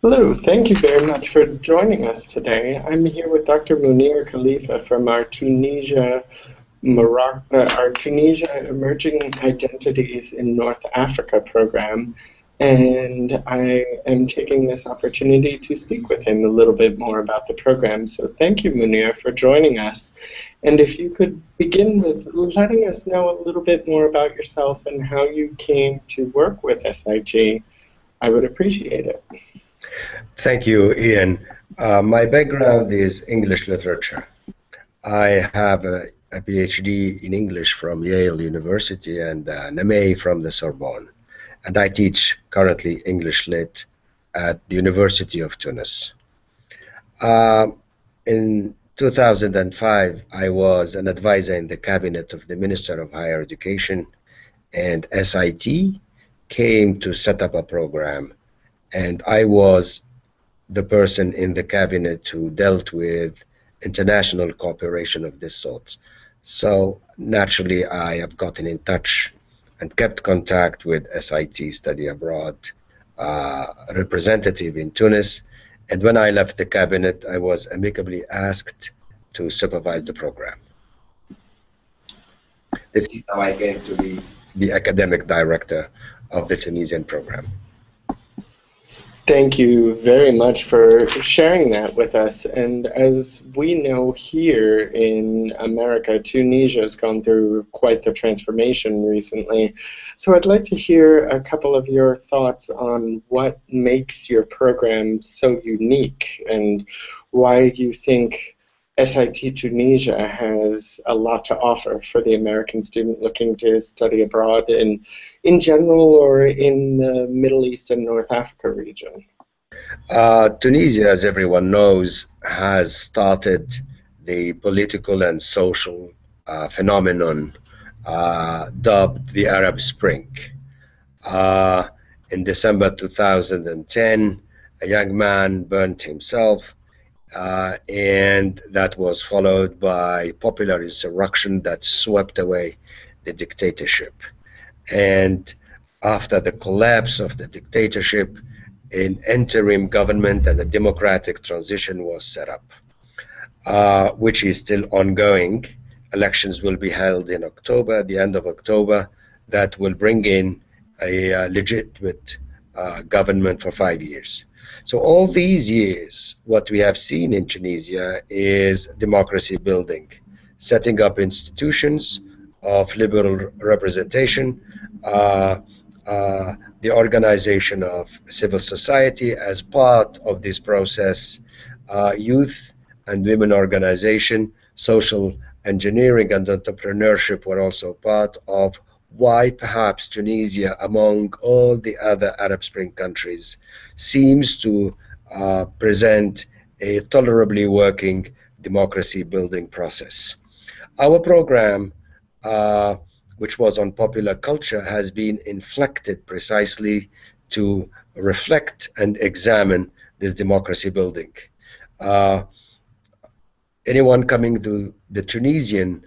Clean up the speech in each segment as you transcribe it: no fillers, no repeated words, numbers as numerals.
Hello, thank you very much for joining us today. I'm here with Dr. Mounir Khelifa from our Tunisia Emerging Identities in North Africa program, and I am taking this opportunity to speak with him a little bit more about the program. So thank you, Mounir, for joining us. And if you could begin with letting us know a little bit more about yourself and how you came to work with SIG, I would appreciate it. Thank you, Ian. My background is English literature. I have a PhD in English from Yale University and an MA from the Sorbonne. And I teach currently English Lit at the University of Tunis. In 2005, I was an advisor in the cabinet of the Minister of Higher Education, and SIT came to set up a program. And I was the person in the cabinet who dealt with international cooperation of this sort. So naturally, I have gotten in touch and kept contact with SIT Study Abroad representative in Tunis. And when I left the cabinet, I was amicably asked to supervise the program. This is how I came to be the academic director of the Tunisian program. Thank you very much for sharing that with us. And as we know here in America, Tunisia has gone through quite the transformation recently. So I'd like to hear a couple of your thoughts on what makes your program so unique and why you think SIT Tunisia has a lot to offer for the American student looking to study abroad in general or in the Middle East and North Africa region. Tunisia, as everyone knows, has started the political and social phenomenon dubbed the Arab Spring. In December 2010, a young man burned himself, and that was followed by popular insurrection that swept away the dictatorship. And after the collapse of the dictatorship, an interim government and a democratic transition was set up, which is still ongoing. Elections will be held in October, at the end of October, that will bring in a legitimate government for 5 years. So all these years, what we have seen in Tunisia is democracy building, setting up institutions of liberal representation, the organization of civil society as part of this process, youth and women organization, social engineering and entrepreneurship were also part of why perhaps Tunisia, among all the other Arab Spring countries, seems to present a tolerably working democracy building process. Our program, which was on popular culture, has been inflected precisely to reflect and examine this democracy building. Anyone coming to the Tunisian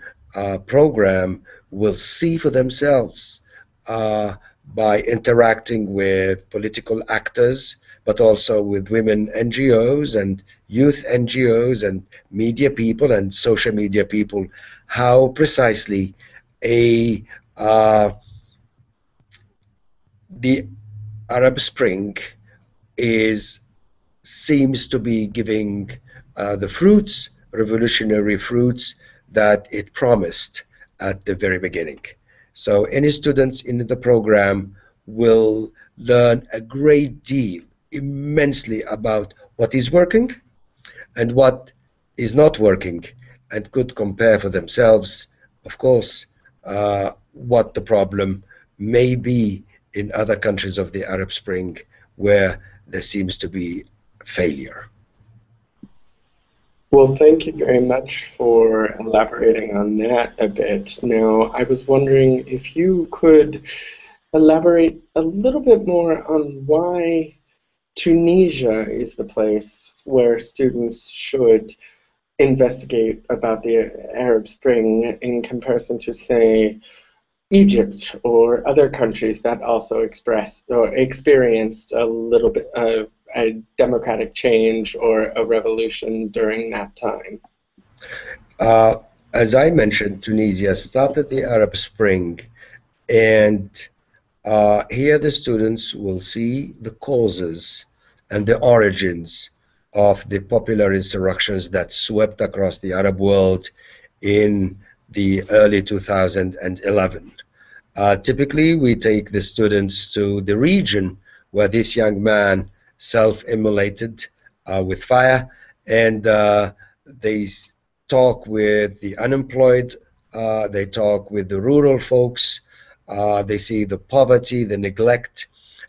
program will see for themselves by interacting with political actors, but also with women NGOs and youth NGOs and media people and social media people, how precisely the Arab Spring seems to be giving the fruits, revolutionary fruits that it promised at the very beginning. So any students in the program will learn a great deal, immensely, about what is working and what is not working, and could compare for themselves, of course, what the problem may be in other countries of the Arab Spring where there seems to be failure. Well, thank you very much for elaborating on that a bit. Now, I was wondering if you could elaborate a little bit more on why Tunisia is the place where students should investigate about the Arab Spring in comparison to, say, Egypt or other countries that also expressed or experienced a little bit a democratic change or a revolution during that time? Uh, as I mentioned, Tunisia started the Arab Spring, and here the students will see the causes and the origins of the popular insurrections that swept across the Arab world in the early 2011. Typically, we take the students to the region where this young man self-immolated with fire, and they talk with the unemployed, they talk with the rural folks, they see the poverty, the neglect,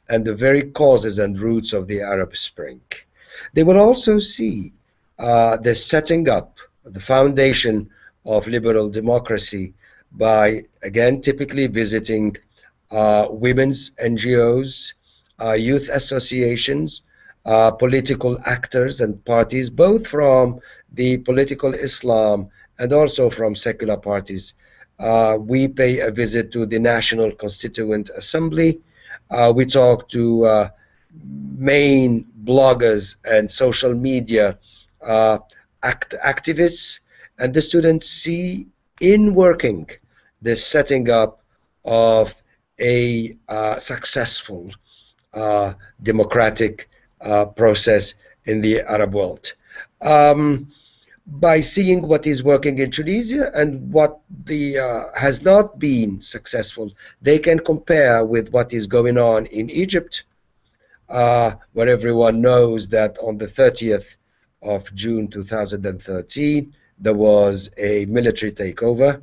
and the very causes and roots of the Arab Spring. They will also see the setting up, the foundation of liberal democracy by, again, typically visiting women's NGOs, youth associations, political actors and parties, both from the political Islam and also from secular parties. We pay a visit to the National Constituent Assembly. We talk to main bloggers and social media uh, activists, and the students see in working the setting up of a successful democratic process in the Arab world. Um, by seeing what is working in Tunisia and what has not been successful, they can compare with what is going on in Egypt, where everyone knows that on the 30th of June 2013 there was a military takeover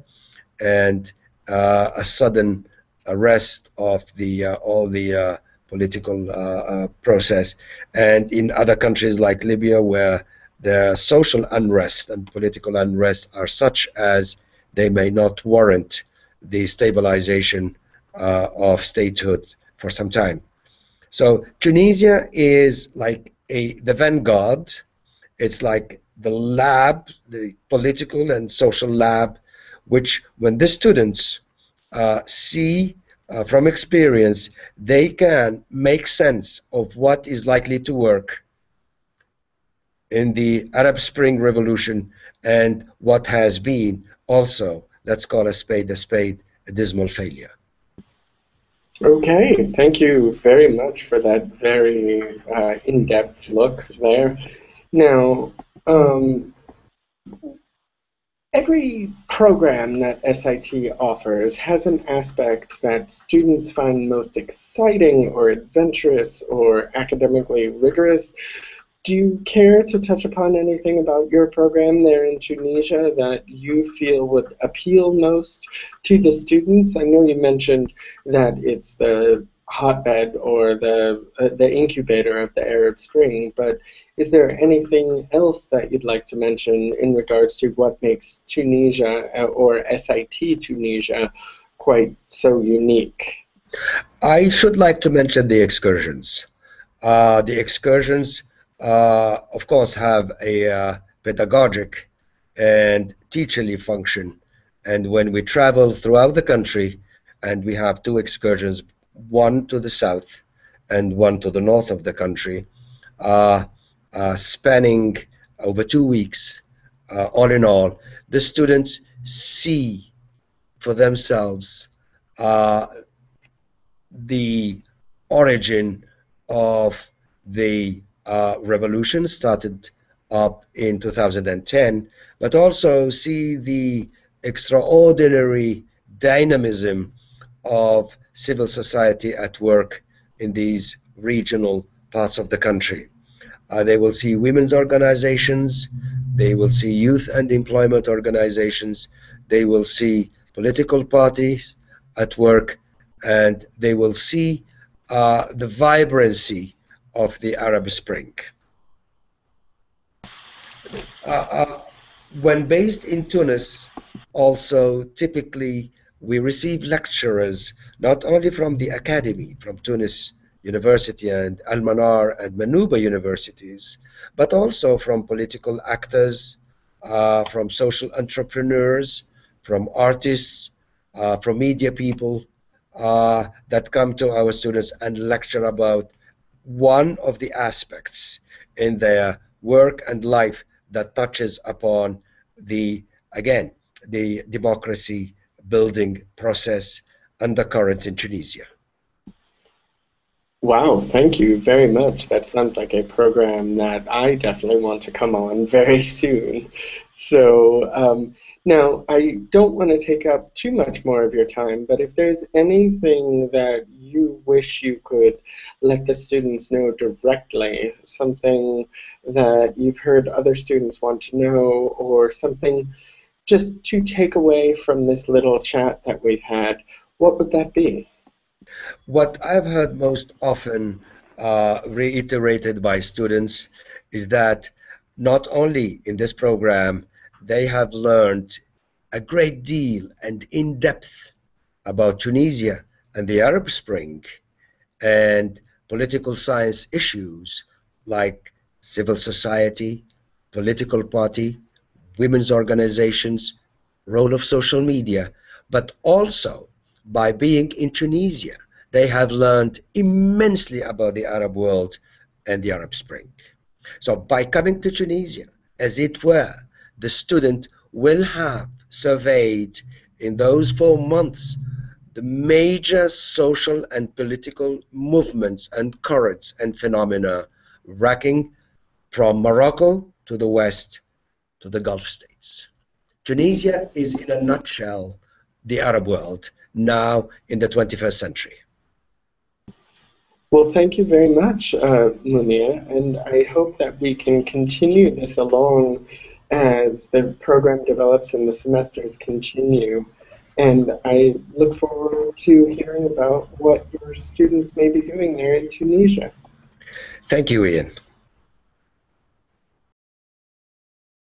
and a sudden arrest of all the political process. And in other countries like Libya, where the social unrest and political unrest are such as they may not warrant the stabilization of statehood for some time. So Tunisia is like the vanguard. It's like the lab, the political and social lab, which when the students see from experience, they can make sense of what is likely to work in the Arab Spring Revolution and what has been also, let's call a spade, a dismal failure. Okay, thank you very much for that very in-depth look there. Now, um, every program that SIT offers has an aspect that students find most exciting or adventurous or academically rigorous. Do you care to touch upon anything about your program there in Tunisia that you feel would appeal most to the students? I know you mentioned that it's the hotbed or the incubator of the Arab Spring, but is there anything else that you'd like to mention in regards to what makes Tunisia or SIT Tunisia quite so unique? I should like to mention the excursions. The excursions, of course, have a pedagogic and teacherly function. And when we travel throughout the country, and we have two excursions, one to the south and one to the north of the country, uh, spanning over 2 weeks, all in all, the students see for themselves uh, the origin of the revolution started up in 2010, but also see the extraordinary dynamism of civil society at work in these regional parts of the country. They will see women's organizations, they will see youth and employment organizations, they will see political parties at work, and they will see the vibrancy of the Arab Spring. Uh, uh, when based in Tunis, also typically we receive lecturers not only from the academy, from Tunis University and Al Manar and Manuba universities, but also from political actors, from social entrepreneurs, from artists, from media people that come to our students and lecture about one of the aspects in their work and life that touches upon the, again, the democracy building process undercurrent in Tunisia. Wow, thank you very much. That sounds like a program that I definitely want to come on very soon. So, now I don't want to take up too much more of your time, but if there's anything that you wish you could let the students know directly, something that you've heard other students want to know, or something just to take away from this little chat that we've had, what would that be? What I've heard most often reiterated by students is that not only in this program they have learned a great deal and in depth about Tunisia and the Arab Spring and political science issues like civil society, political party, women's organizations, role of social media, but also by being in Tunisia, they have learned immensely about the Arab world and the Arab Spring. So by coming to Tunisia, as it were, the student will have surveyed in those 4 months the major social and political movements and currents and phenomena racking from Morocco to the west to the Gulf states. Tunisia is, in a nutshell, the Arab world now in the 21st century. Well, thank you very much, Mounir, and I hope that we can continue this along as the program develops and the semesters continue. And I look forward to hearing about what your students may be doing there in Tunisia. Thank you, Ian.